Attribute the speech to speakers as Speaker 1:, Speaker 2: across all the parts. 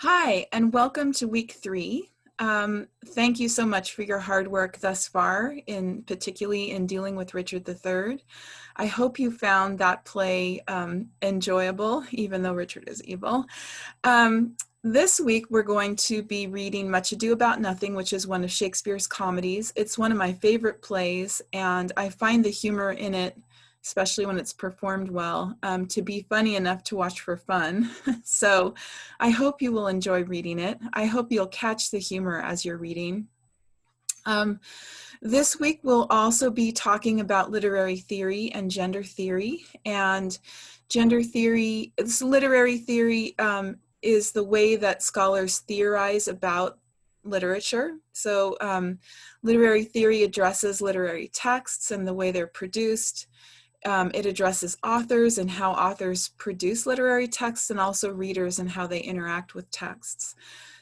Speaker 1: Hi, and welcome to week 3. Thank you so much for your hard work thus far, particularly in dealing with Richard III. I hope you found that play enjoyable, even though Richard is evil. This week, we're going to be reading Much Ado About Nothing, which is one of Shakespeare's comedies. It's one of my favorite plays, and I find the humor in it, especially when it's performed well, to be funny enough to watch for fun. So I hope you will enjoy reading it. I hope you'll catch the humor as you're reading. This week, we'll also be talking about literary theory and gender theory. And gender theory, this literary theory is the way that scholars theorize about literature. So literary theory addresses literary texts and the way they're produced. It addresses authors and how authors produce literary texts, and also readers and how they interact with texts.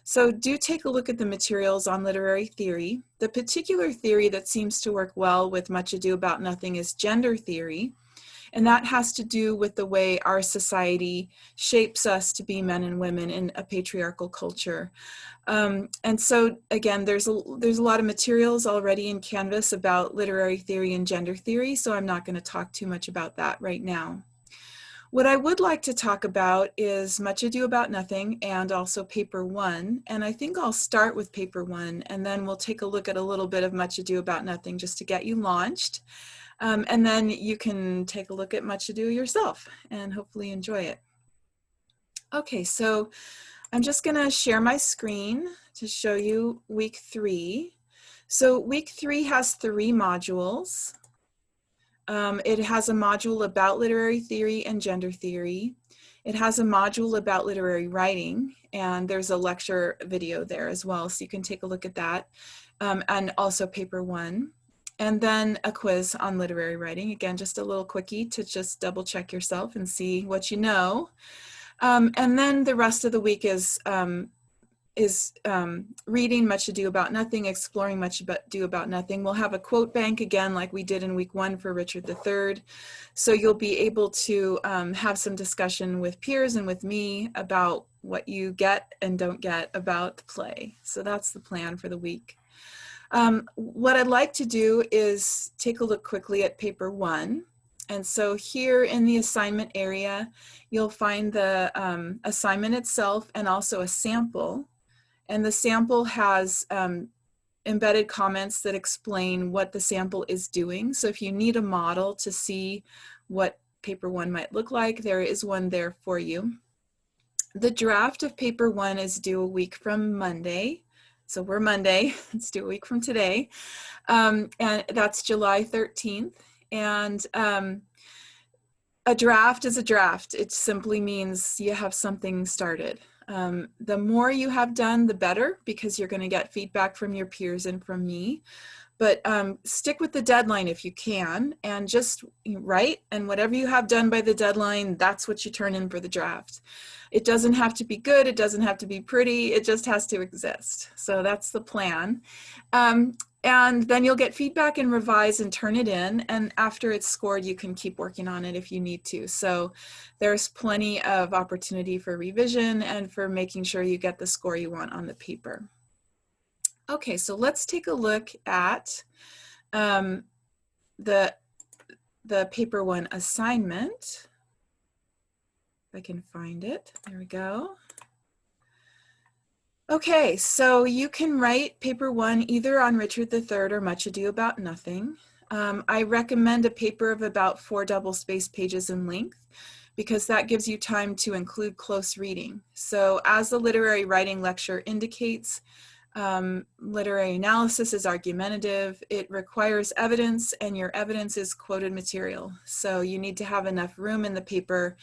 Speaker 1: So do take a look at the materials on literary theory. The particular theory that seems to work well with Much Ado About Nothing is gender theory. And that has to do with the way our society shapes us to be men and women in a patriarchal culture. And so, again, there's a lot of materials already in Canvas about literary theory and gender theory, so I'm not going to talk too much about that right now. What I would like to talk about is Much Ado About Nothing and also Paper 1. And I think I'll start with Paper 1, and then we'll take a look at a little bit of Much Ado About Nothing just to get you launched. And then you can take a look at Much Ado yourself and hopefully enjoy it. Okay, so I'm just going to share my screen to show you week 3. So week 3 has 3 modules. It has a module about literary theory and gender theory. It has a module about literary writing, and there's a lecture video there as well, so you can take a look at that, and also Paper 1. And then a quiz on literary writing. Again, just a little quickie to just double check yourself and see what you know. And then the rest of the week is reading Much Ado About Nothing, exploring Much Ado About Nothing. We'll have a quote bank again like we did in week 1 for Richard III. So you'll be able to have some discussion with peers and with me about what you get and don't get about the play. So that's the plan for the week. What I'd like to do is take a look quickly at Paper 1. And so here in the assignment area, you'll find the assignment itself and also a sample. And the sample has embedded comments that explain what the sample is doing. So if you need a model to see what Paper 1 might look like, there is one there for you. The draft of Paper 1 is due a week from Monday. So we're Monday, it's due a week from today, and that's July 13th. And a draft is a draft. It simply means you have something started. The more you have done, the better, because you're going to get feedback from your peers and from me. But stick with the deadline if you can, and just write, and whatever you have done by the deadline, that's what you turn in for the draft. It doesn't have to be good, it doesn't have to be pretty, it just has to exist. So that's the plan. And then you'll get feedback and revise and turn it in, and after it's scored, you can keep working on it if you need to. So there's plenty of opportunity for revision and for making sure you get the score you want on the paper. Okay, so let's take a look at the Paper 1 assignment. If I can find it, there we go. Okay, so you can write Paper 1 either on Richard III or Much Ado About Nothing. I recommend a paper of about 4 double-spaced pages in length, because that gives you time to include close reading. So as the literary writing lecture indicates, literary analysis is argumentative. It requires evidence, and your evidence is quoted material. So you need to have enough room in the paper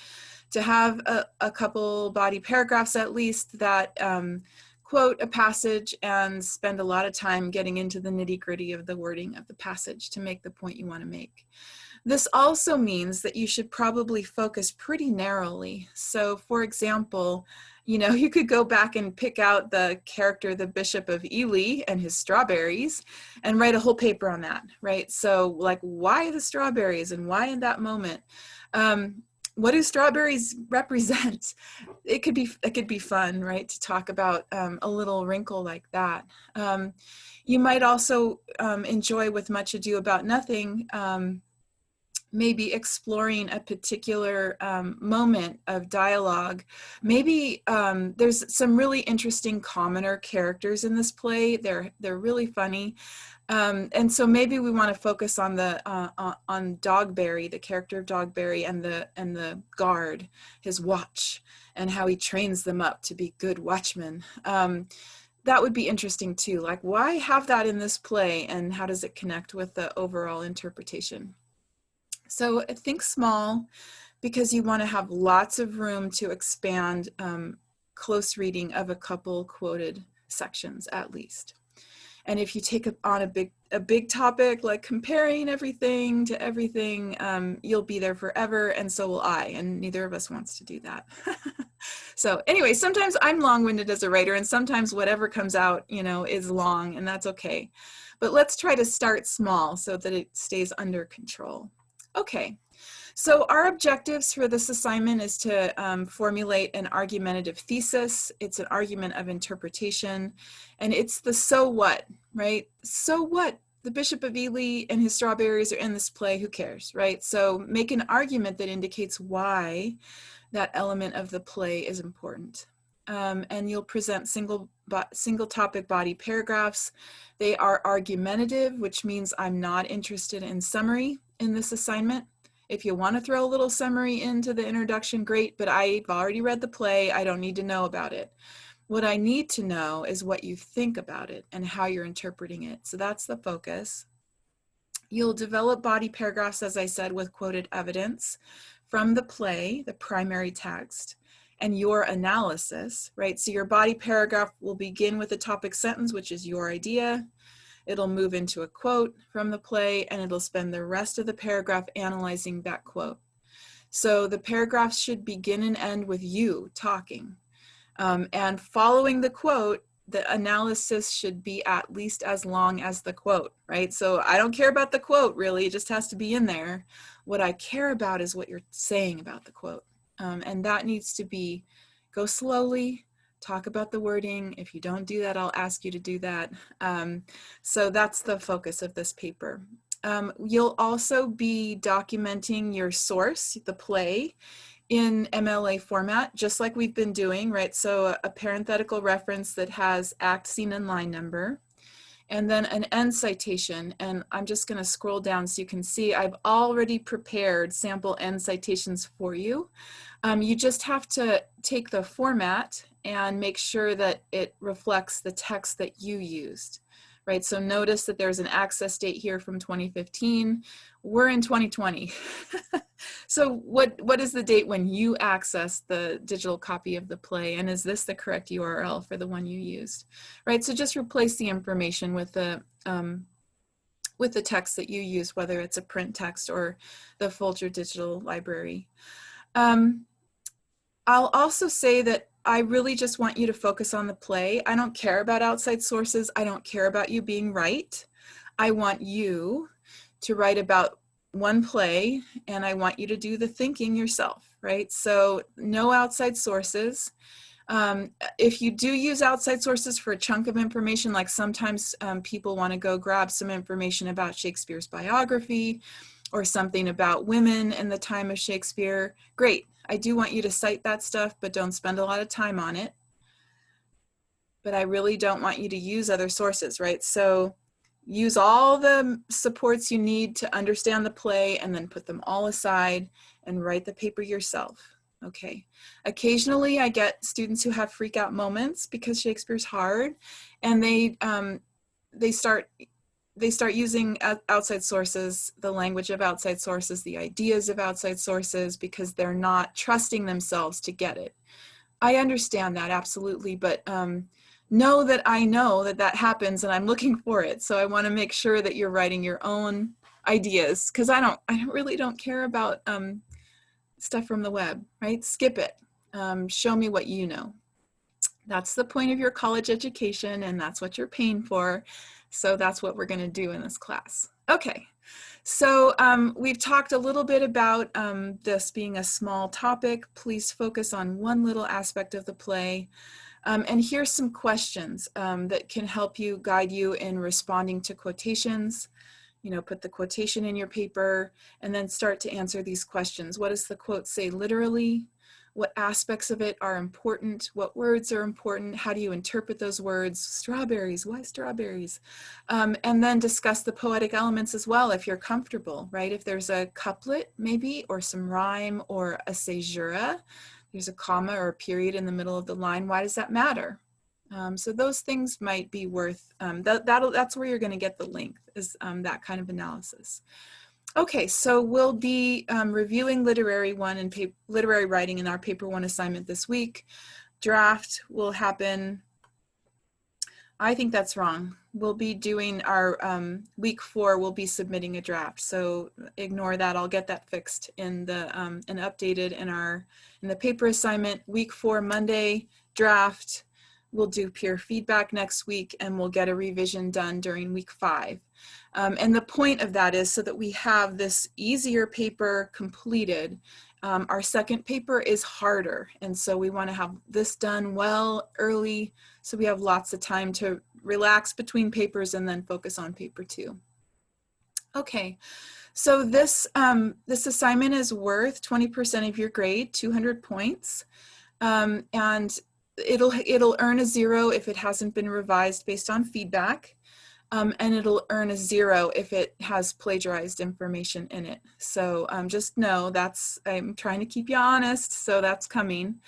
Speaker 1: to have a couple body paragraphs at least that quote a passage and spend a lot of time getting into the nitty-gritty of the wording of the passage to make the point you want to make. This also means that you should probably focus pretty narrowly. So for example, you could go back and pick out the character, the Bishop of Ely and his strawberries, and write a whole paper on that, right? So like, why the strawberries and why in that moment? what do strawberries represent? It could be fun, right, to talk about a little wrinkle like that. You might also enjoy With Much Ado About Nothing, maybe exploring a particular moment of dialogue. Maybe there's some really interesting commoner characters in this play. They're really funny. And so maybe we want to focus on the on Dogberry, the character of Dogberry, and the guard, his watch, and how he trains them up to be good watchmen. That would be interesting too. Like, why have that in this play, and how does it connect with the overall interpretation? So think small, because you want to have lots of room to expand close reading of a couple quoted sections at least. And if you take on a big topic like comparing everything to everything, you'll be there forever, and so will I, and neither of us wants to do that. So anyway, sometimes I'm long-winded as a writer, and sometimes whatever comes out, is long, and that's okay. But let's try to start small so that it stays under control. Okay, so our objectives for this assignment is to formulate an argumentative thesis. It's an argument of interpretation, and it's the so what, right? So what? The Bishop of Ely and his strawberries are in this play, who cares, right? So make an argument that indicates why that element of the play is important. And you'll present single topic body paragraphs. They are argumentative, which means I'm not interested in summary in this assignment. If you want to throw a little summary into the introduction, great, but I've already read the play. I don't need to know about it. What I need to know is what you think about it and how you're interpreting it. So that's the focus. You'll develop body paragraphs, as I said, with quoted evidence from the play, the primary text, and your analysis, right? So your body paragraph will begin with a topic sentence, which is your idea. It'll move into a quote from the play, and it'll spend the rest of the paragraph analyzing that quote. So the paragraphs should begin and end with you talking. And following the quote, the analysis should be at least as long as the quote, right? So I don't care about the quote, really. It just has to be in there. What I care about is what you're saying about the quote. And that needs to be, go slowly, talk about the wording. If you don't do that, I'll ask you to do that. So that's the focus of this paper. You'll also be documenting your source, the play, in MLA format, just like we've been doing, right? So a parenthetical reference that has act, scene, and line number, and then an end citation. And I'm just going to scroll down so you can see I've already prepared sample end citations for you. You just have to take the format and make sure that it reflects the text that you used, right? So notice that there's an access date here from 2015. We're in 2020. So what is the date when you access the digital copy of the play? And is this the correct URL for the one you used, right? So just replace the information with the text that you use, whether it's a print text or the Folger Digital Library. I'll also say that I really just want you to focus on the play. I don't care about outside sources. I don't care about you being right. I want you to write about one play, and I want you to do the thinking yourself, right? So no outside sources. If you do use outside sources for a chunk of information, like sometimes people want to go grab some information about Shakespeare's biography or something about women in the time of Shakespeare, great. I do want you to cite that stuff, but don't spend a lot of time on it. But I really don't want you to use other sources, right? So use all the supports you need to understand the play, and then put them all aside and write the paper yourself, okay? Occasionally I get students who have freak out moments because Shakespeare's hard, and they start using outside sources, the language of outside sources, the ideas of outside sources, because they're not trusting themselves to get it. I understand that, absolutely, but know that I know that that happens, and I'm looking for it. So I want to make sure that you're writing your own ideas, because I really don't care about stuff from the web, right? Skip it. Show me what you know. That's the point of your college education, and that's what you're paying for. So that's what we're going to do in this class. Okay, so we've talked a little bit about this being a small topic. Please focus on one little aspect of the play. And here's some questions that can help you, guide you in responding to quotations. You know, put the quotation in your paper and then start to answer these questions. What does the quote say literally? What aspects of it are important? What words are important? How do you interpret those words? Strawberries, why strawberries? And then discuss the poetic elements as well if you're comfortable, right? If there's a couplet maybe, or some rhyme or a caesura, there's a comma or a period in the middle of the line, why does that matter? So those things might be worth, that's where you're going to get the length, is that kind of analysis. Okay, so we'll be reviewing literary writing in our paper 1 assignment this week. Draft will happen, I think that's wrong. We'll be doing our week 4, we'll be submitting a draft. So ignore that, I'll get that fixed in the, and updated in the paper assignment. Week 4, Monday, draft. We'll do peer feedback next week, and we'll get a revision done during week 5. And the point of that is so that we have this easier paper completed. Our second paper is harder, and so we want to have this done well early so we have lots of time to relax between papers and then focus on paper 2. Okay, so this assignment is worth 20% of your grade, 200 points, and it'll earn a 0 if it hasn't been revised based on feedback, and it'll earn a 0 if it has plagiarized information in it. So just know I'm trying to keep you honest, so that's coming.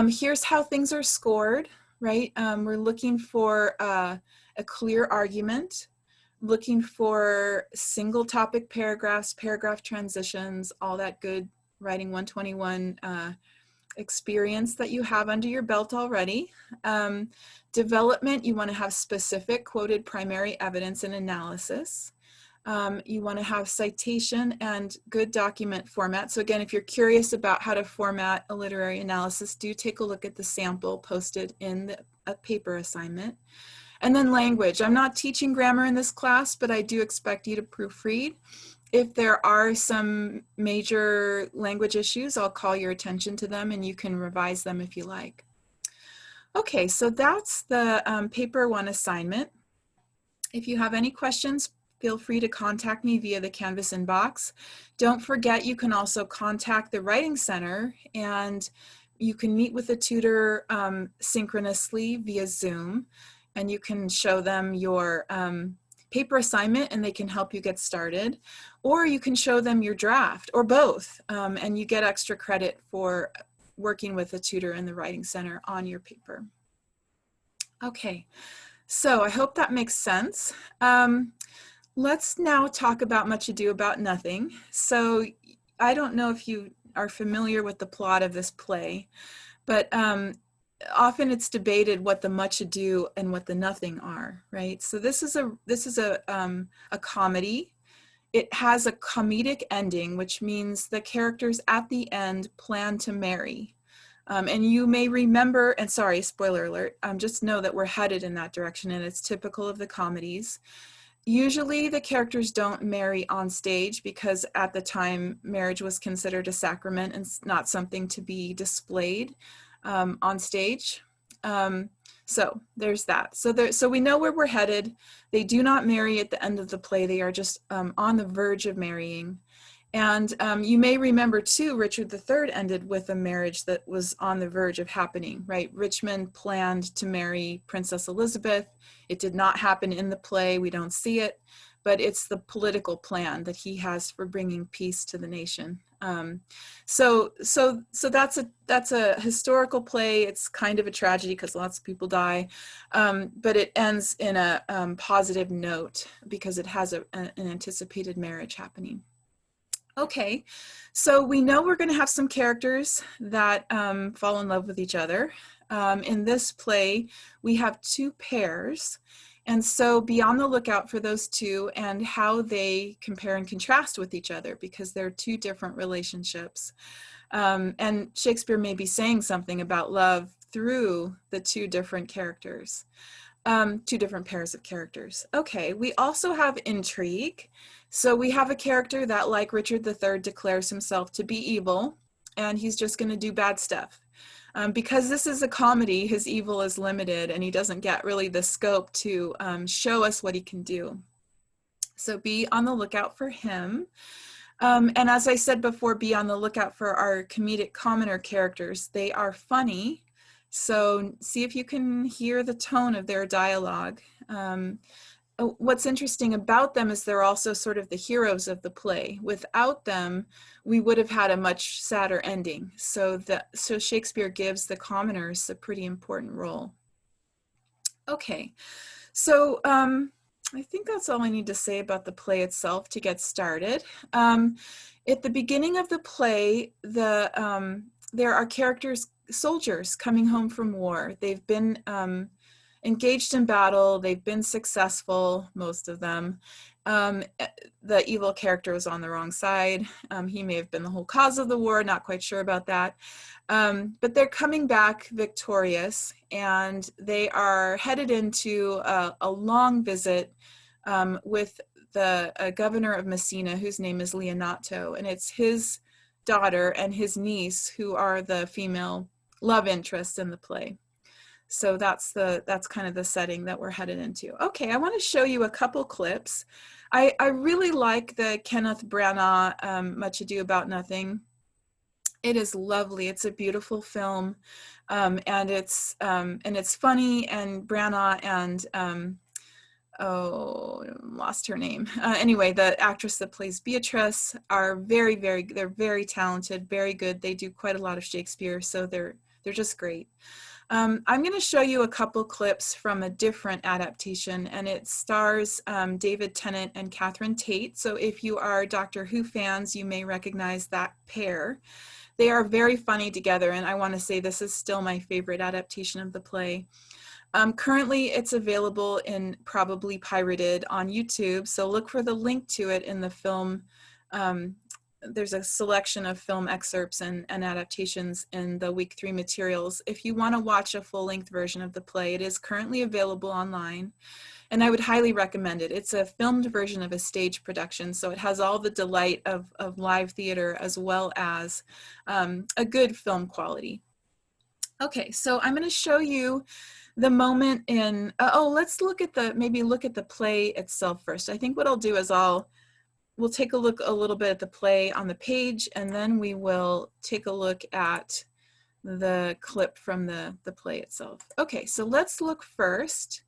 Speaker 1: Here's how things are scored, right? We're looking for a clear argument, looking for single topic paragraphs, paragraph transitions, all that good writing 121 experience that you have under your belt already. Development, you want to have specific quoted primary evidence and analysis. You want to have citation and good document format. So again, if you're curious about how to format a literary analysis, do take a look at the sample posted in a paper assignment. And then language. I'm not teaching grammar in this class, but I do expect you to proofread. If there are some major language issues, I'll call your attention to them and you can revise them if you like. Okay, so that's the paper 1 assignment. If you have any questions, feel free to contact me via the Canvas inbox. Don't forget, you can also contact the Writing Center, and you can meet with a tutor synchronously via Zoom, and you can show them your paper assignment and they can help you get started, or you can show them your draft, or both, and you get extra credit for working with a tutor in the Writing Center on your paper. Okay, so I hope that makes sense. Let's now talk about Much Ado About Nothing. So I don't know if you are familiar with the plot of this play, but often it's debated what the much ado and what the nothing are, right? So this is a comedy. It has a comedic ending, which means the characters at the end plan to marry. And you may remember, and sorry, spoiler alert, just know that we're headed in that direction, and it's typical of the comedies. Usually the characters don't marry on stage because at the time marriage was considered a sacrament and not something to be displayed on stage. So there's that. So we know where we're headed. They do not marry at the end of the play. They are just on the verge of marrying. And you may remember too, Richard III ended with a marriage that was on the verge of happening, right? Richmond planned to marry Princess Elizabeth. It did not happen in the play. We don't see it, but it's the political plan that he has for bringing peace to the nation. So that's a historical play. It's kind of a tragedy because lots of people die, but it ends in a positive note because it has an anticipated marriage happening. Okay, so we know we're going to have some characters that fall in love with each other. In this play, we have 2 pairs, and so be on the lookout for those 2 and how they compare and contrast with each other, because they're 2 different relationships. And Shakespeare may be saying something about love through the two different characters, two different pairs of characters. Okay, we also have intrigue. So we have a character that, like Richard III, declares himself to be evil, and he's just going to do bad stuff. Because this is a comedy, his evil is limited, and he doesn't get really the scope to show us what he can do. So be on the lookout for him. And as I said before, be on the lookout for our comedic commoner characters. They are funny, so see if you can hear the tone of their dialogue. What's interesting about them is they're also sort of the heroes of the play. Without them, we would have had a much sadder ending. So Shakespeare gives the commoners a pretty important role. Okay, so I think that's all I need to say about the play itself to get started. At the beginning of the play, there are characters, soldiers coming home from war. They've been engaged in battle. They've been successful, most of them. The evil character was on the wrong side. He may have been the whole cause of the war, not quite sure about that. But they're coming back victorious, and they are headed into a long visit with the governor of Messina, whose name is Leonato, and it's his daughter and his niece who are the female love interests in the play. So that's kind of the setting that we're headed into. Okay, I want to show you a couple clips. I really like the Kenneth Branagh Much Ado About Nothing. It is lovely. It's a beautiful film, and it's funny. And Branagh and oh, lost her name. Anyway, the actress that plays Beatrice are they're very talented, very good. They do quite a lot of Shakespeare, so they're just great. I'm going to show you a couple clips from a different adaptation, and it stars David Tennant and Catherine Tate. So if you are Doctor Who fans, you may recognize that pair. They are very funny together, and I want to say this is still my favorite adaptation of the play. Currently, it's available in probably pirated on YouTube, so look for the link to it in the film. There's a selection of film excerpts and adaptations in the week 3 materials. If you want to watch a full-length version of the play, it is currently available online, and I would highly recommend it. It's a filmed version of a stage production, so it has all the delight of live theater as well as a good film quality. Okay, so I'm going to show you the moment in, let's look at maybe look at the play itself first. I think what I'll do is we'll take a look a little bit at the play on the page, and then we will take a look at the clip from the play itself. Okay, so let's look first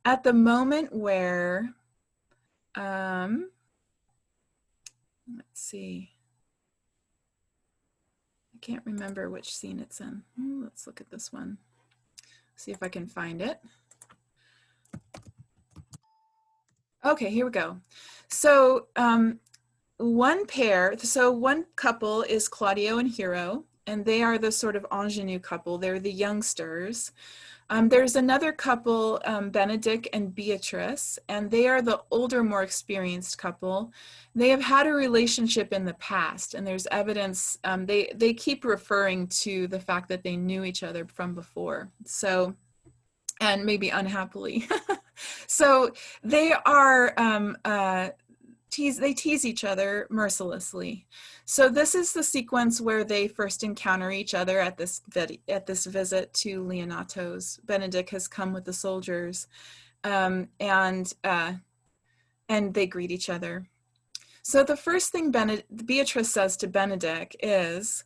Speaker 1: at the moment where, let's see, I can't remember which scene it's in. Let's look at this one, see if I can find it. Okay, here we go. So one couple is Claudio and Hero, and they are the sort of ingenue couple. They're the youngsters. There's another couple, Benedict and Beatrice, and they are the older, more experienced couple. They have had a relationship in the past, and there's evidence, they keep referring to the fact that they knew each other from before, so, and maybe unhappily. So they are, they tease each other mercilessly. So this is the sequence where they first encounter each other at this visit to Leonato's. Benedict has come with the soldiers, and they greet each other. So the first thing Beatrice says to Benedict is,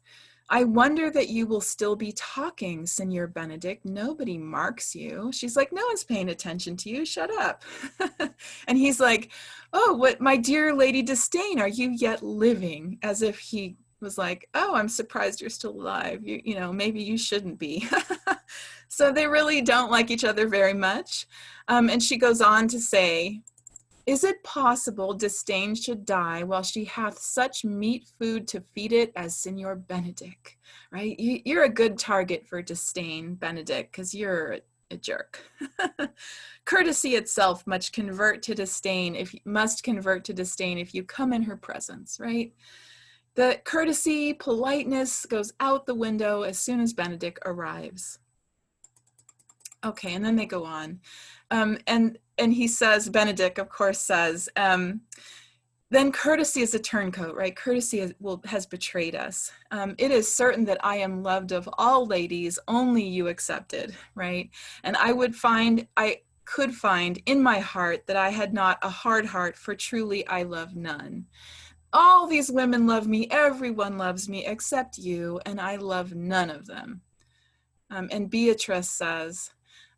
Speaker 1: "I wonder that you will still be talking, Senor Benedict. Nobody marks you." She's like, "No one's paying attention to you. Shut up." And he's like, "Oh, what, my dear Lady Disdain, are you yet living?" As if he was like, "Oh, I'm surprised you're still alive. You know, maybe you shouldn't be." So they really don't like each other very much. And she goes on to say, "Is it possible Disdain should die while she hath such meat food to feed it as Signor Benedict?" Right? You're a good target for Disdain, Benedict, because you're a jerk. Courtesy itself must convert to disdain if you come in her presence, right? The courtesy, politeness goes out the window as soon as Benedict arrives. Okay, and then they go on. And he says, Benedict, of course, says, then courtesy is a turncoat, right? Courtesy has betrayed us. It is certain that I am loved of all ladies, only you excepted, right? And I could find in my heart that I had not a hard heart, for truly I love none. All these women love me, everyone loves me except you, and I love none of them. And Beatrice says,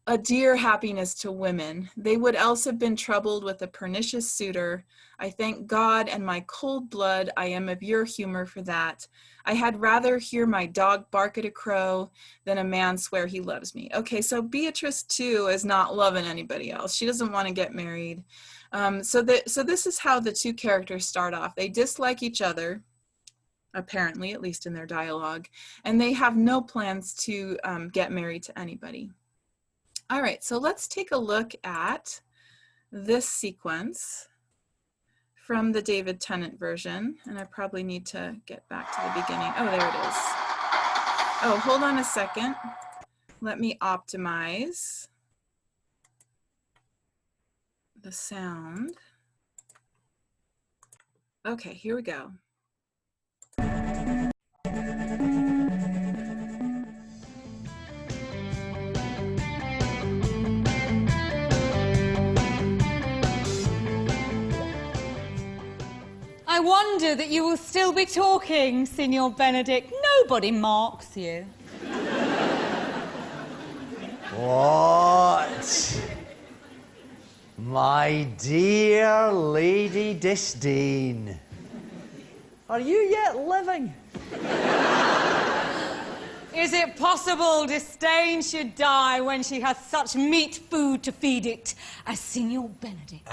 Speaker 1: a dear happiness to women. They would else have been troubled with a pernicious suitor. I thank God and my cold blood I am of your humor for that. I had rather hear my dog bark at a crow than a man swear he loves me. Okay, so Beatrice too is not loving anybody else. She doesn't want to get married. So this is how the two characters start off. They dislike each other, apparently, at least in their dialogue, and they have no plans to get married to anybody. All right, so let's take a look at this sequence from the David Tennant version. And I probably need to get back to the beginning. Oh, there it is. Oh, hold on a second. Let me optimize the sound. Okay, here we go.
Speaker 2: I wonder that you will still be talking, Signor Benedict. Nobody marks you.
Speaker 3: What? My dear Lady Disdain, are you yet living?
Speaker 2: Is it possible Disdain should die when she has such meat food to feed it as Signor Benedict?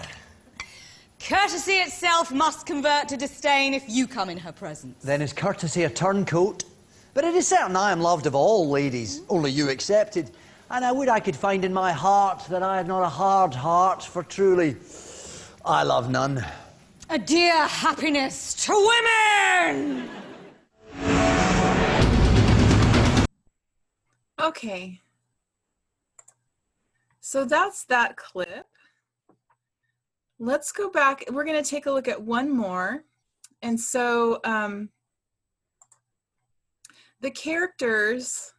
Speaker 2: Courtesy itself must convert to disdain if you come in her presence.
Speaker 3: Then is courtesy a turncoat? But it is certain I am loved of all ladies, only you excepted. And I would I could find in my heart that I had not a hard heart, for truly I love none.
Speaker 2: A dear happiness to women!
Speaker 1: Okay. So that's that clip. Let's go back. We're going to take a look at one more. And so the characters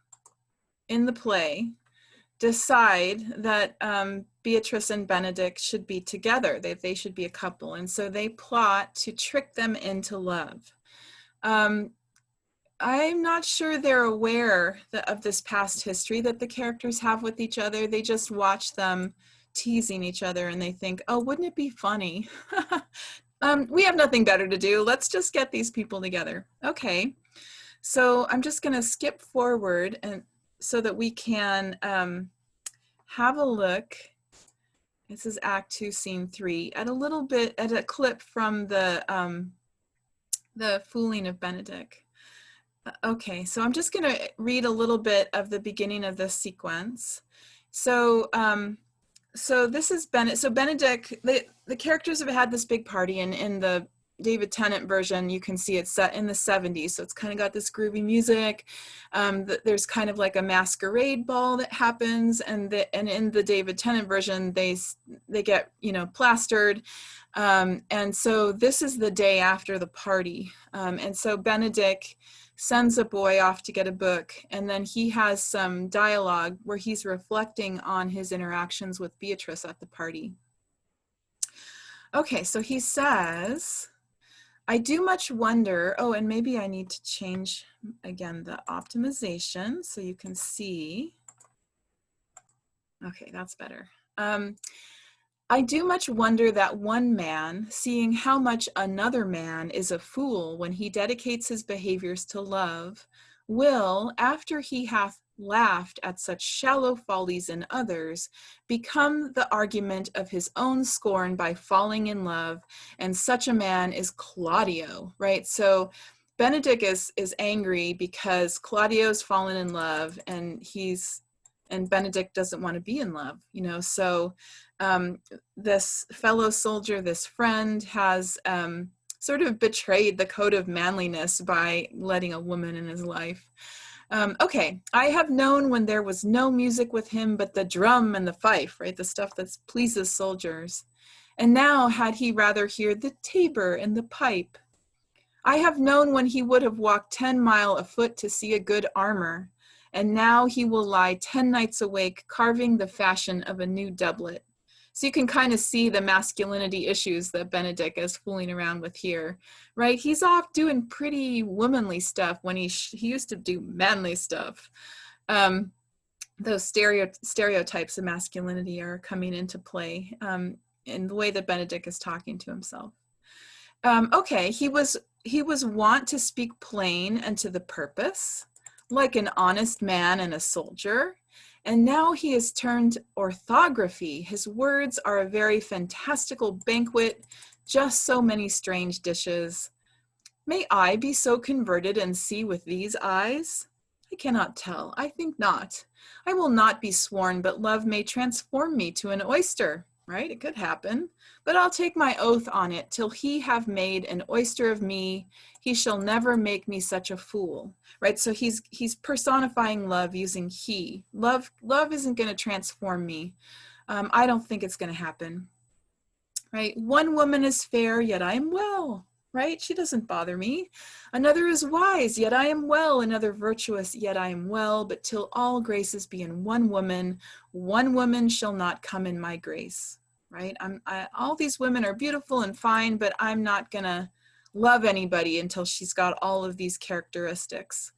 Speaker 1: in the play decide that Beatrice and Benedict should be together, that they should be a couple. And so they plot to trick them into love. I'm not sure they're aware of this past history that the characters have with each other. They just watch them teasing each other and they think, oh, wouldn't it be funny? We have nothing better to do. Let's just get these people together. Okay, so I'm just going to skip forward and so that we can have a look. This is Act 2, Scene 3, at a clip from the Fooling of Benedict. Okay, so I'm just going to read a little bit of the beginning of this sequence. So this is Benedict, the characters have had this big party, and in the David Tennant version, you can see it's set in the 70s. So it's kind of got this groovy music. There's kind of like a masquerade ball that happens, and in the David Tennant version, they get, plastered. And so this is the day after the party. And so Benedict sends a boy off to get a book, and then he has some dialogue where he's reflecting on his interactions with Beatrice at the party. Okay, so he says, I do much wonder, oh, and maybe I need to change, again, the optimization so you can see. Okay, that's better. I do much wonder that one man, seeing how much another man is a fool when he dedicates his behaviors to love, will, after he hath laughed at such shallow follies in others, become the argument of his own scorn by falling in love, and such a man is Claudio, right? So Benedict is angry because Claudio's fallen in love, and Benedict doesn't want to be in love, so this fellow soldier, this friend, has sort of betrayed the code of manliness by letting a woman in his life. Okay, I have known when there was no music with him but the drum and the fife, right? The stuff that pleases soldiers. And now had he rather hear the tabor and the pipe. I have known when he would have walked 10 mile afoot to see a good armor, and now he will lie 10 nights awake carving the fashion of a new doublet. So you can kind of see the masculinity issues that Benedict is fooling around with here, right? He's off doing pretty womanly stuff when he used to do manly stuff. Those stereotypes of masculinity are coming into play in the way that Benedict is talking to himself. Okay, he was wont to speak plain and to the purpose, like an honest man and a soldier. And now he has turned orthography. His words are a very fantastical banquet, just so many strange dishes. May I be so converted and see with these eyes? I cannot tell, I think not. I will not be sworn, but love may transform me to an oyster, right? It could happen, but I'll take my oath on it, till he have made an oyster of me, he shall never make me such a fool, right? So he's personifying love using he. Love isn't going to transform me. I don't think it's going to happen, right? One woman is fair, yet I am well, right? She doesn't bother me. Another is wise, yet I am well. Another virtuous, yet I am well. But till all graces be in one woman shall not come in my grace, right? All these women are beautiful and fine, but I'm not gonna love anybody until she's got all of these characteristics.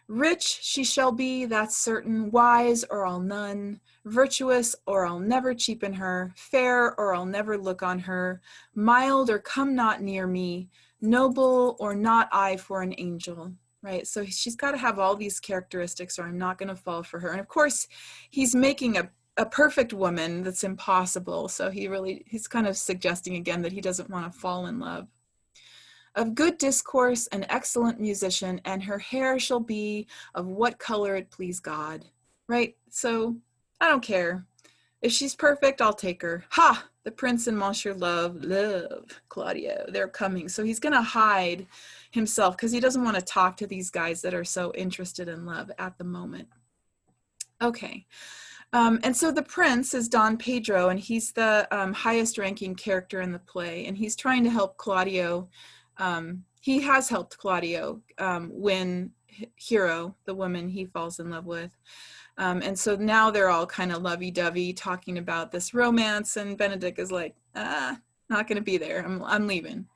Speaker 1: Rich she shall be, that's certain. Wise, or I'll none. Virtuous, or I'll never cheapen her. Fair, or I'll never look on her. Mild, or come not near me. Noble, or not I for an angel, right? So she's got to have all these characteristics or I'm not going to fall for her. And of course, he's making a perfect woman that's impossible. So he's kind of suggesting again that he doesn't want to fall in love. Of good discourse, an excellent musician, and her hair shall be of what color it please God, right? So I don't care. If she's perfect, I'll take her. Ha! The prince and Monsieur love Claudio. They're coming. So he's going to hide himself because he doesn't want to talk to these guys that are so interested in love at the moment. Okay. And so the prince is Don Pedro, and he's the highest ranking character in the play, and he's trying to help Claudio. He has helped Claudio win Hero, the woman he falls in love with. And so now they're all kind of lovey-dovey talking about this romance, and Benedict is like, not going to be there. I'm leaving.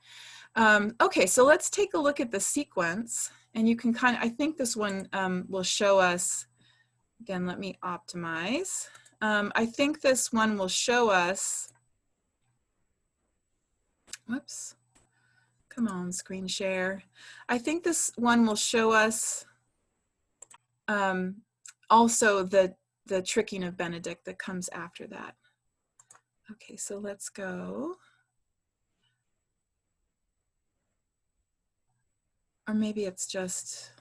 Speaker 1: Okay, so let's take a look at the sequence, and you can I think this one will show us, again, let me optimize. I think this one will show us, whoops, come on, screen share. I think this one will show us also the tricking of Benedict that comes after that. Okay, so let's go. Or maybe it's just,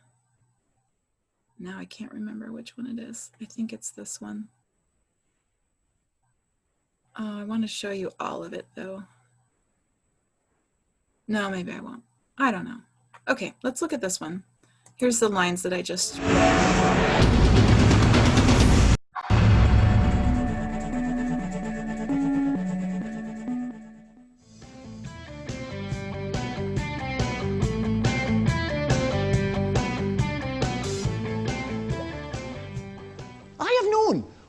Speaker 1: now I can't remember which one it is. I think it's this one. Oh, I want to show you all of it though. No, maybe I won't. I don't know. Okay, let's look at this one. Here's the lines that I just read.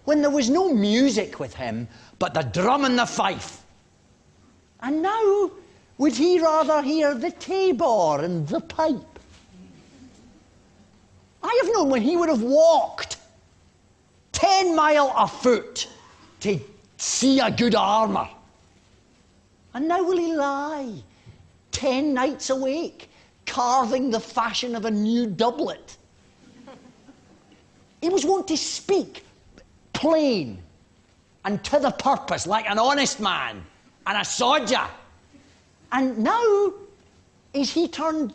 Speaker 3: When there was no music with him, but the drum and the fife. And now, would he rather hear the tabor and the pipe? I have known when he would have walked 10 mile afoot to see a good armour. And now will he lie 10 nights awake, carving the fashion of a new doublet? He was wont to speak plain and to the purpose, like an honest man and a soldier. And now is he turned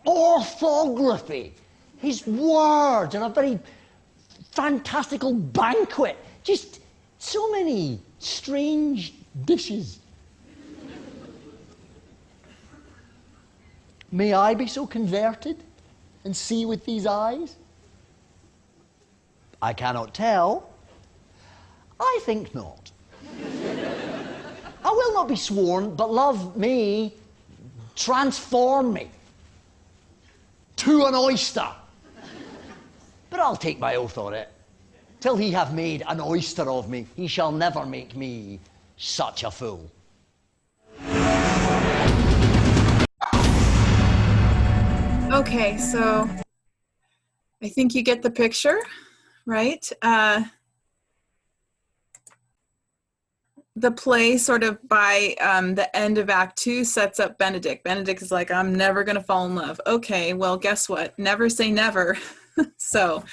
Speaker 3: orthography. His words are a very fantastical banquet. Just so many strange dishes. May I be so converted and see with these eyes? I cannot tell. I think not. I will not be sworn, but love me, transform me to an oyster. But I'll take my oath on it. Till he have made an oyster of me, he shall never make me such a fool.
Speaker 1: Okay, so I think you get the picture, right? The play sort of by the end of Act 2 sets up Benedict. Benedict is like, I'm never going to fall in love. Okay, well, guess what? Never say never. So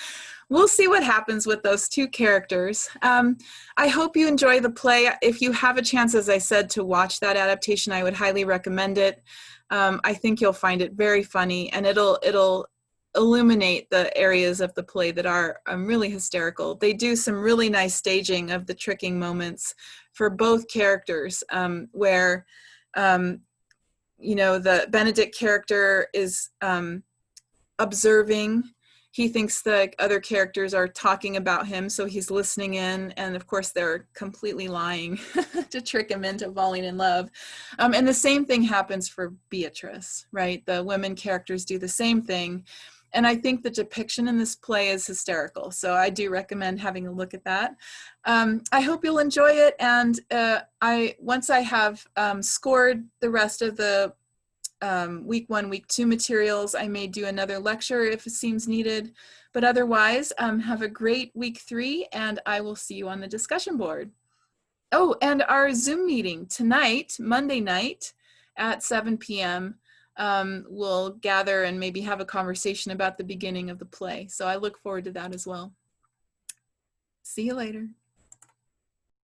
Speaker 1: we'll see what happens with those two characters. I hope you enjoy the play. If you have a chance, as I said, to watch that adaptation, I would highly recommend it. I think you'll find it very funny, and it'll illuminate the areas of the play that are really hysterical. They do some really nice staging of the tricking moments for both characters, where you know, the Benedict character is observing. He thinks the other characters are talking about him, so he's listening in, and of course they're completely lying to trick him into falling in love. And the same thing happens for Beatrice, right? The women characters do the same thing. And I think the depiction in this play is hysterical. So I do recommend having a look at that. I hope you'll enjoy it. And once I have scored the rest of the week 1, week 2 materials, I may do another lecture if it seems needed. But otherwise, have a great week 3, and I will see you on the discussion board. Oh, and our Zoom meeting tonight, Monday night at 7 p.m. We'll gather and maybe have a conversation about the beginning of the play. So I look forward to that as well. See you later.